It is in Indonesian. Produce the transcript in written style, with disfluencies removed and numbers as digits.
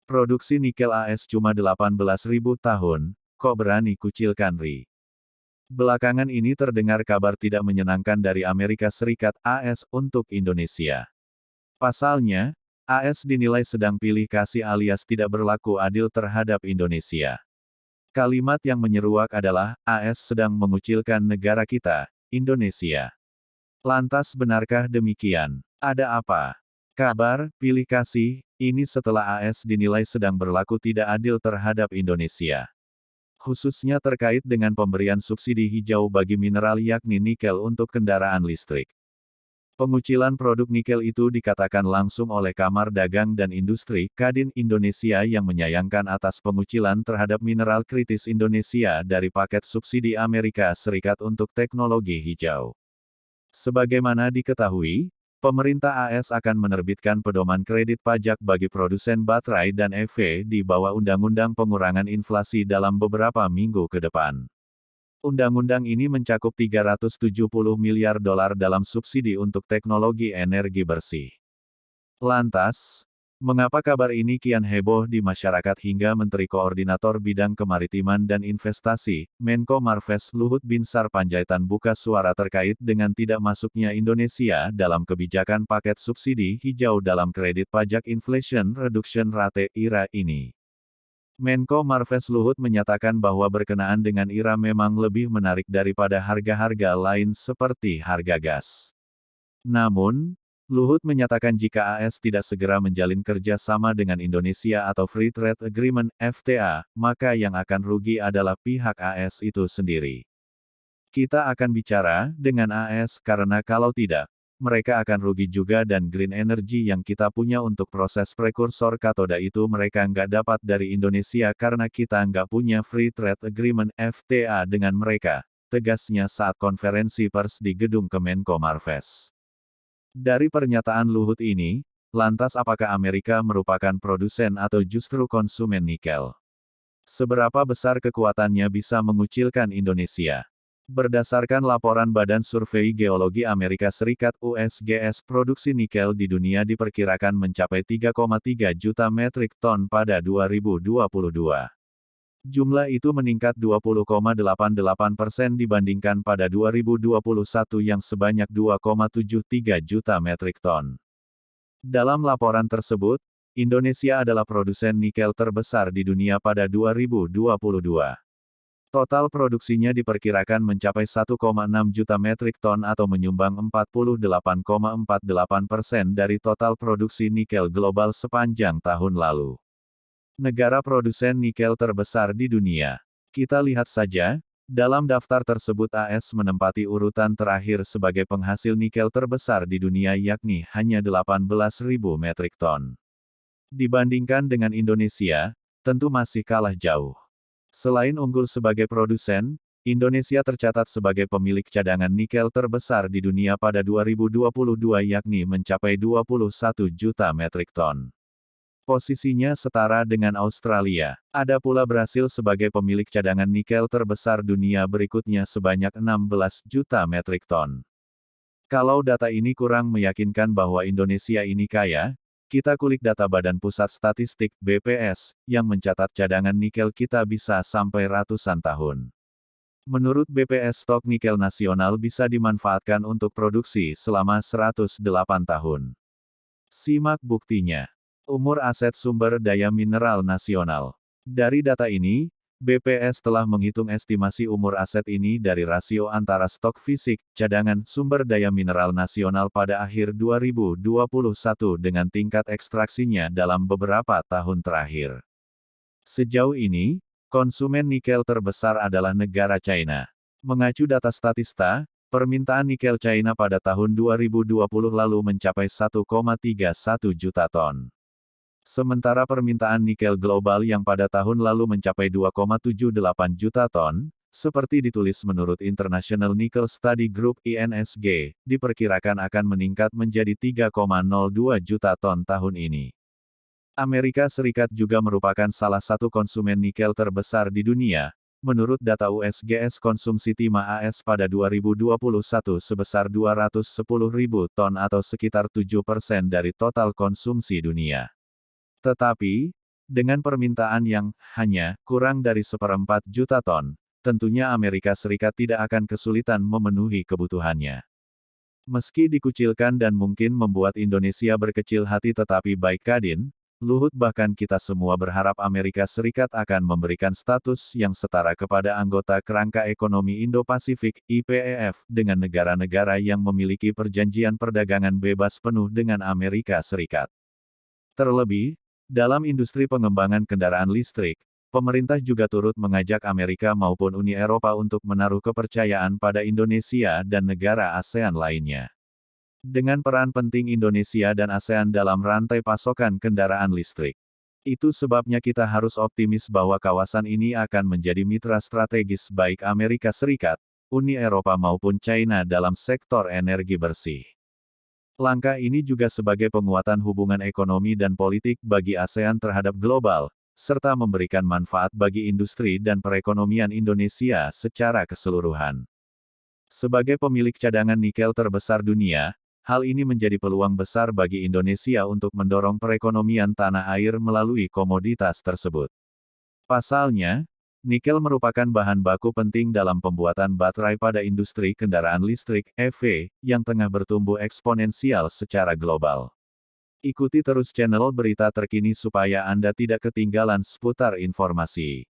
Produksi nikel AS cuma 18.000 tahun, kok berani kucilkan Ri. Belakangan ini terdengar kabar tidak menyenangkan dari Amerika Serikat (AS) untuk Indonesia. Pasalnya, AS dinilai sedang pilih kasih alias tidak berlaku adil terhadap Indonesia. Kalimat yang menyeruak adalah, AS sedang mengucilkan negara kita, Indonesia. Lantas benarkah demikian? Ada apa? Kabar, pilih kasih, ini setelah AS dinilai sedang berlaku tidak adil terhadap Indonesia. Khususnya terkait dengan pemberian subsidi hijau bagi mineral yakni nikel untuk kendaraan listrik. Pengucilan produk nikel itu dikatakan langsung oleh Kamar Dagang dan Industri, Kadin Indonesia yang menyayangkan atas pengucilan terhadap mineral kritis Indonesia dari paket subsidi Amerika Serikat untuk teknologi hijau. Sebagaimana diketahui, pemerintah AS akan menerbitkan pedoman kredit pajak bagi produsen baterai dan EV di bawah Undang-Undang Pengurangan Inflasi dalam beberapa minggu ke depan. Undang-undang ini mencakup $370 miliar dalam subsidi untuk teknologi energi bersih. Lantas, mengapa kabar ini kian heboh di masyarakat hingga Menteri Koordinator Bidang Kemaritiman dan Investasi, Menko Marves Luhut Binsar Panjaitan buka suara terkait dengan tidak masuknya Indonesia dalam kebijakan paket subsidi hijau dalam kredit pajak Inflation Reduction Rate (IRA) ini. Menko Marves Luhut menyatakan bahwa berkenaan dengan IRA memang lebih menarik daripada harga-harga lain seperti harga gas. Namun, Luhut menyatakan jika AS tidak segera menjalin kerja sama dengan Indonesia atau Free Trade Agreement (FTA), maka yang akan rugi adalah pihak AS itu sendiri. Kita akan bicara dengan AS karena kalau tidak, mereka akan rugi juga dan green energy yang kita punya untuk proses prekursor katoda itu mereka nggak dapat dari Indonesia karena kita nggak punya Free Trade Agreement (FTA) dengan mereka, tegasnya saat konferensi pers di gedung Kemenko Marves. Dari pernyataan Luhut ini, lantas apakah Amerika merupakan produsen atau justru konsumen nikel? Seberapa besar kekuatannya bisa mengucilkan Indonesia? Berdasarkan laporan Badan Survei Geologi Amerika Serikat (USGS), produksi nikel di dunia diperkirakan mencapai 3,3 juta metrik ton pada 2022. Jumlah itu meningkat 20,88% dibandingkan pada 2021 yang sebanyak 2,73 juta metrik ton. Dalam laporan tersebut, Indonesia adalah produsen nikel terbesar di dunia pada 2022. Total produksinya diperkirakan mencapai 1,6 juta metrik ton atau menyumbang 48,48% dari total produksi nikel global sepanjang tahun lalu. Negara produsen nikel terbesar di dunia. Kita lihat saja, dalam daftar tersebut AS menempati urutan terakhir sebagai penghasil nikel terbesar di dunia yakni hanya 18.000 metrik ton. Dibandingkan dengan Indonesia, tentu masih kalah jauh. Selain unggul sebagai produsen, Indonesia tercatat sebagai pemilik cadangan nikel terbesar di dunia pada 2022 yakni mencapai 21 juta metrik ton. Posisinya setara dengan Australia. Ada pula Brasil sebagai pemilik cadangan nikel terbesar dunia berikutnya sebanyak 16 juta metrik ton. Kalau data ini kurang meyakinkan bahwa Indonesia ini kaya, kita kulik data Badan Pusat Statistik (BPS) yang mencatat cadangan nikel kita bisa sampai ratusan tahun. Menurut BPS stok nikel nasional bisa dimanfaatkan untuk produksi selama 108 tahun. Simak buktinya. Umur aset sumber daya mineral nasional. Dari data ini, BPS telah menghitung estimasi umur aset ini dari rasio antara stok fisik, cadangan, sumber daya mineral nasional pada akhir 2021 dengan tingkat ekstraksinya dalam beberapa tahun terakhir. Sejauh ini, konsumen nikel terbesar adalah negara China. Mengacu data Statista, permintaan nikel China pada tahun 2020 lalu mencapai 1,31 juta ton. Sementara permintaan nikel global yang pada tahun lalu mencapai 2,78 juta ton, seperti ditulis menurut International Nickel Study Group (INSG), diperkirakan akan meningkat menjadi 3,02 juta ton tahun ini. Amerika Serikat juga merupakan salah satu konsumen nikel terbesar di dunia. Menurut data USGS konsumsi timah AS pada 2021 sebesar 210.000 ton atau sekitar 7% dari total konsumsi dunia. Tetapi, Dengan permintaan yang hanya kurang dari 1,4 juta ton, tentunya Amerika Serikat tidak akan kesulitan memenuhi kebutuhannya. Meski dikucilkan dan mungkin membuat Indonesia berkecil hati, tetapi baik Kadin, Luhut bahkan kita semua berharap Amerika Serikat akan memberikan status yang setara kepada anggota Kerangka Ekonomi Indo-Pasifik (IPEF) dengan negara-negara yang memiliki perjanjian perdagangan bebas penuh dengan Amerika Serikat. Terlebih, dalam industri pengembangan kendaraan listrik, pemerintah juga turut mengajak Amerika maupun Uni Eropa untuk menaruh kepercayaan pada Indonesia dan negara ASEAN lainnya. Dengan peran penting Indonesia dan ASEAN dalam rantai pasokan kendaraan listrik. Itu sebabnya kita harus optimis bahwa kawasan ini akan menjadi mitra strategis baik Amerika Serikat, Uni Eropa maupun China dalam sektor energi bersih. Langkah ini juga sebagai penguatan hubungan ekonomi dan politik bagi ASEAN terhadap global, serta memberikan manfaat bagi industri dan perekonomian Indonesia secara keseluruhan. Sebagai pemilik cadangan nikel terbesar dunia, hal ini menjadi peluang besar bagi Indonesia untuk mendorong perekonomian tanah air melalui komoditas tersebut. Pasalnya, nikel merupakan bahan baku penting dalam pembuatan baterai pada industri kendaraan listrik (EV) yang tengah bertumbuh eksponensial secara global. Ikuti terus channel berita terkini supaya Anda tidak ketinggalan seputar informasi.